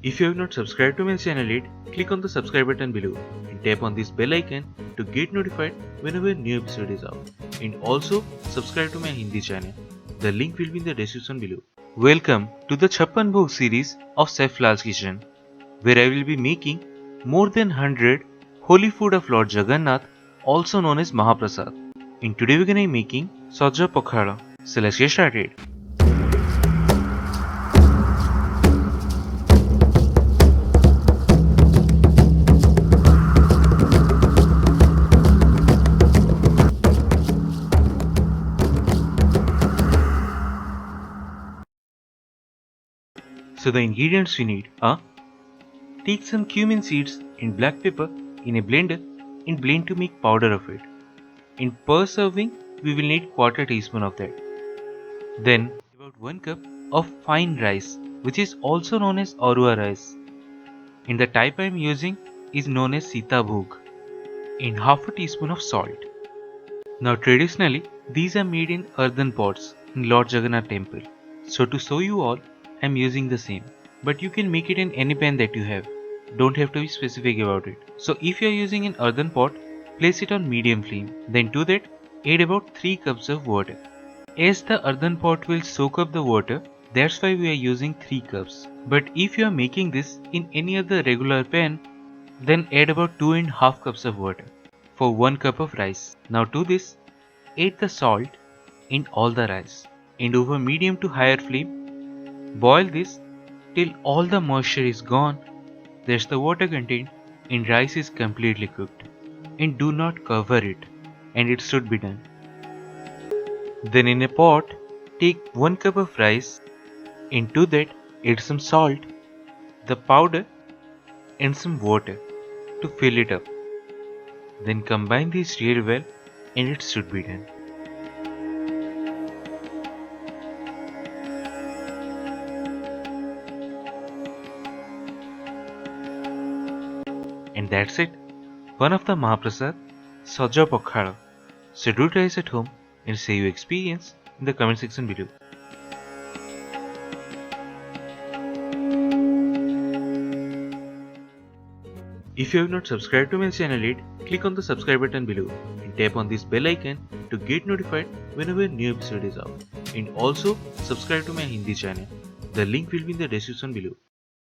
If you have not subscribed to my channel yet, click on the subscribe button below and tap on this bell icon to get notified whenever a new episode is out. And also subscribe to my Hindi channel. The link will be in the description below. Welcome to the CHAPPAN BHOG series of Chef Lall's kitchen, where I will be making more than 100 holy food of Lord Jagannath, also known as Mahaprasad. And today we're gonna be making SAJA PAKHALA. So let's get started. So the ingredients we need are: take some cumin seeds and black pepper in a blender and blend to make powder of it. In per serving, we will need quarter teaspoon of that. Then about 1 cup of fine rice, which is also known as Arua rice. And the type I am using is known as Sita Bhog. And half a teaspoon of salt. Now traditionally, these are made in earthen pots in Lord Jagannath temple. So to show you all, I am using the same. But you can make it in any pan that you have. Don't have to be specific about it. So if you are using an earthen pot, place it on medium flame. Then to that, add about 3 cups of water. As the earthen pot will soak up the water, that's why we are using 3 cups. But if you are making this in any other regular pan, then add about 2.5 cups of water for 1 cup of rice. Now to this, add the salt and all the rice. And over medium to higher flame, boil this till all the moisture is gone. There's the water contained and rice is completely cooked. And do not cover it, and it should be done. Then in a pot, take 1 cup of rice. Into that, add some salt, the powder and some water to fill it up. Then combine these really well and it should be done. And that's it, one of the Mahaprasad, SAJA PAKHALA. So do try this at home and say your experience in the comment section below. If you have not subscribed to my channel yet, click on the subscribe button below and tap on this bell icon to get notified whenever a new episode is out. And also subscribe to my Hindi channel. The link will be in the description below.